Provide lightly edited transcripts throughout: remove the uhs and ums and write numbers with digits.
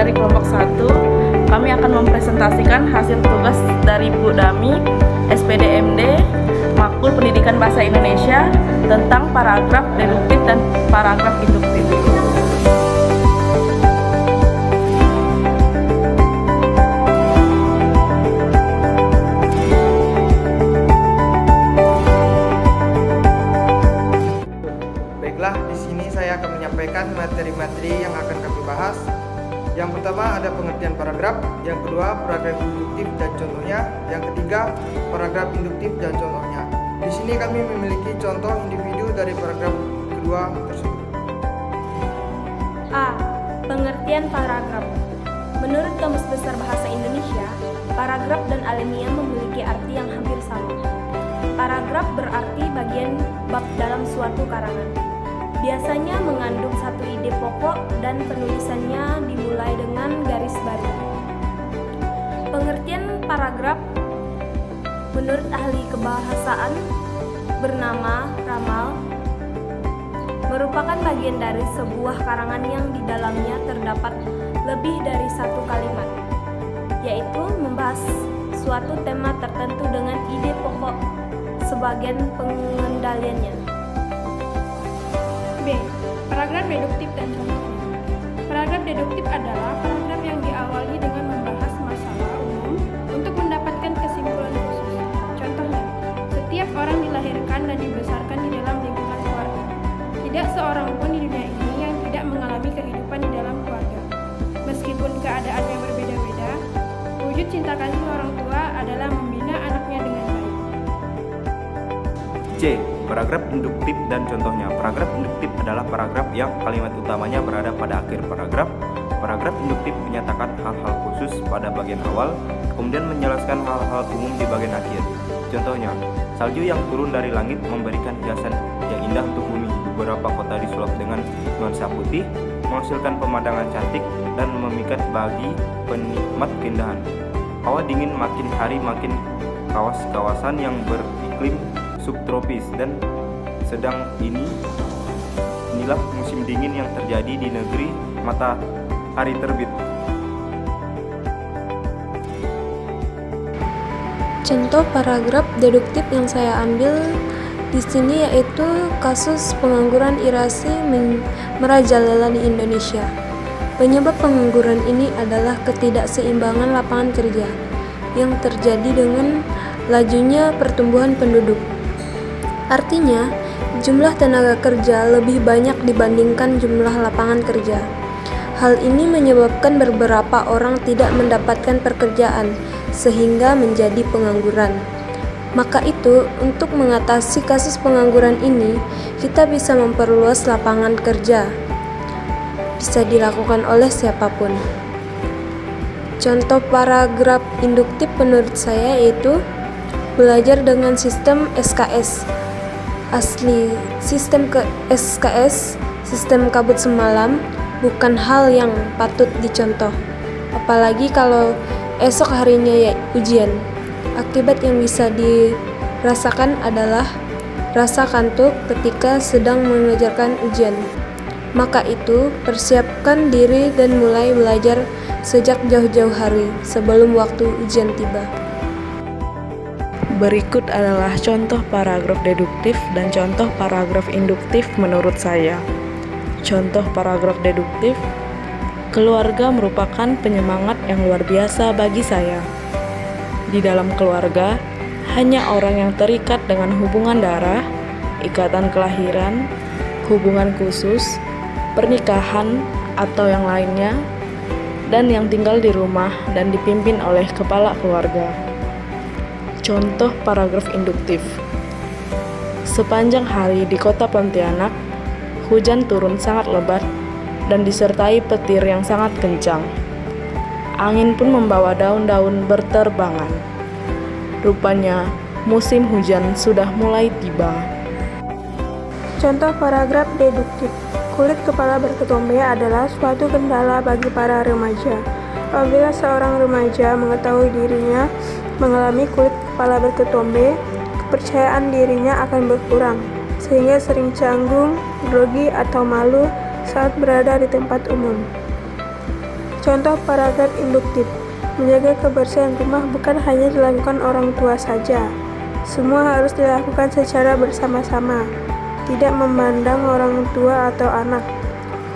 dari kelompok 1, kami akan mempresentasikan hasil tugas dari Bu Dami, SPDMD, Makul Pendidikan Bahasa Indonesia tentang paragraf deduktif dan paragraf induktif. Baiklah, di sini saya akan menyampaikan materi-materi yang akan kami bahas. Yang pertama ada pengertian paragraf, yang kedua paragraf induktif dan contohnya, yang ketiga paragraf induktif dan contohnya. Di sini kami memiliki contoh individu dari paragraf kedua tersebut. A. Pengertian paragraf. Menurut Kamus Besar Bahasa Indonesia, paragraf dan alamiah memiliki arti yang hampir sama. Paragraf berarti bagian bab dalam suatu karangan. Biasanya mengandung satu ide pokok dan penulisannya dimulai dengan garis baru. Pengertian paragraf menurut ahli kebahasaan bernama Ramal merupakan bagian dari sebuah karangan yang di dalamnya terdapat lebih dari satu kalimat, yaitu membahas suatu tema tertentu dengan ide pokok sebagian pengendaliannya. B. Paragraf deduktif dan contohnya. Paragraf deduktif adalah paragraf yang diawali dengan membahas masalah umum untuk mendapatkan kesimpulan khusus. Contohnya, setiap orang dilahirkan dan dibesarkan di dalam lingkungan keluarga. Tidak seorang pun di dunia ini yang tidak mengalami kehidupan di dalam keluarga. Meskipun keadaannya berbeda-beda, wujud cinta kasih orang tua adalah membina anaknya dengan baik. C. Paragraf induktif dan contohnya. Paragraf induktif adalah paragraf yang kalimat utamanya berada pada akhir paragraf. Paragraf induktif menyatakan hal-hal khusus pada bagian awal, kemudian menjelaskan hal-hal umum di bagian akhir. Contohnya, salju yang turun dari langit memberikan hiasan yang indah untuk bumi. Beberapa kota disulap dengan nuansa putih, menghasilkan pemandangan cantik dan memikat bagi penikmat keindahan. Hawa dingin makin hari makin kawasan yang beriklim subtropis dan sedang inilah musim dingin yang terjadi di negeri matahari terbit. Contoh paragraf deduktif yang saya ambil di sini yaitu kasus pengangguran irasi merajalela di Indonesia. Penyebab pengangguran ini adalah ketidakseimbangan lapangan kerja yang terjadi dengan lajunya pertumbuhan penduduk. Artinya, jumlah tenaga kerja lebih banyak dibandingkan jumlah lapangan kerja. Hal ini menyebabkan beberapa orang tidak mendapatkan pekerjaan, sehingga menjadi pengangguran. Maka itu, untuk mengatasi kasus pengangguran ini, kita bisa memperluas lapangan kerja. Bisa dilakukan oleh siapapun. Contoh paragraf induktif menurut saya yaitu belajar dengan sistem SKS. Asli sistem SKS, sistem kabut semalam, bukan hal yang patut dicontoh. Apalagi kalau esok harinya ya ujian. Akibat yang bisa dirasakan adalah rasa kantuk ketika sedang mengerjakan ujian. Maka itu, persiapkan diri dan mulai belajar sejak jauh-jauh hari sebelum waktu ujian tiba. Berikut adalah contoh paragraf deduktif dan contoh paragraf induktif menurut saya. Contoh paragraf deduktif, keluarga merupakan penyemangat yang luar biasa bagi saya. Di dalam keluarga, hanya orang yang terikat dengan hubungan darah, ikatan kelahiran, hubungan khusus, pernikahan, atau yang lainnya, dan yang tinggal di rumah dan dipimpin oleh kepala keluarga. Contoh paragraf induktif. Sepanjang hari di kota Pontianak, hujan turun sangat lebat dan disertai petir yang sangat kencang. Angin pun membawa daun-daun berterbangan. Rupanya, musim hujan sudah mulai tiba. Contoh paragraf deduktif. Kulit kepala berketombe adalah suatu kendala bagi para remaja. Apabila seorang remaja mengetahui dirinya mengalami kulit kepala berketombe, kepercayaan dirinya akan berkurang, sehingga sering canggung, grogi, atau malu saat berada di tempat umum. Contoh paragraf induktif. Menjaga kebersihan rumah bukan hanya dilakukan orang tua saja. Semua harus dilakukan secara bersama-sama, tidak memandang orang tua atau anak.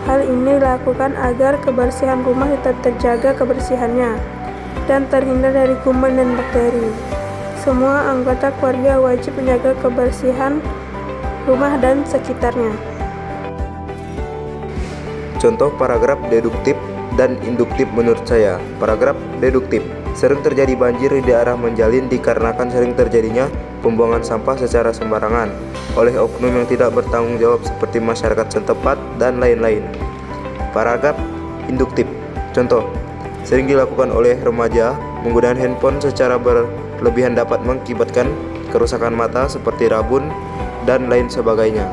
Hal ini dilakukan agar kebersihan rumah tetap terjaga kebersihannya dan terhindar dari kuman dan bakteri. Semua anggota keluarga wajib menjaga kebersihan rumah dan sekitarnya. Contoh paragraf deduktif dan induktif menurut saya. Paragraf deduktif. Sering terjadi banjir di daerah menjalin dikarenakan sering terjadinya pembuangan sampah secara sembarangan oleh oknum yang tidak bertanggung jawab seperti masyarakat setempat dan lain-lain. Paragraf induktif. Contoh, sering dilakukan oleh remaja menggunakan handphone secara berlebihan dapat mengakibatkan kerusakan mata seperti rabun dan lain sebagainya.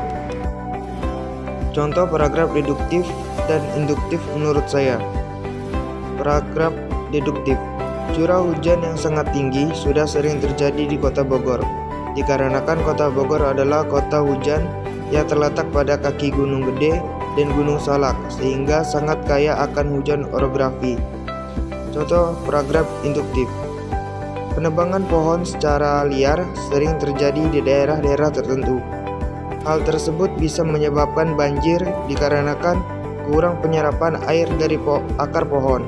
Contoh paragraf deduktif dan induktif menurut saya. Paragraf deduktif. Curah hujan yang sangat tinggi sudah sering terjadi di Kota Bogor. Dikarenakan Kota Bogor adalah kota hujan yang terletak pada kaki Gunung Gede dan Gunung Salak, sehingga sangat kaya akan hujan orografi. Contoh paragraf induktif. Penebangan pohon secara liar sering terjadi di daerah-daerah tertentu. Hal tersebut bisa menyebabkan banjir dikarenakan kurang penyerapan air dari akar pohon.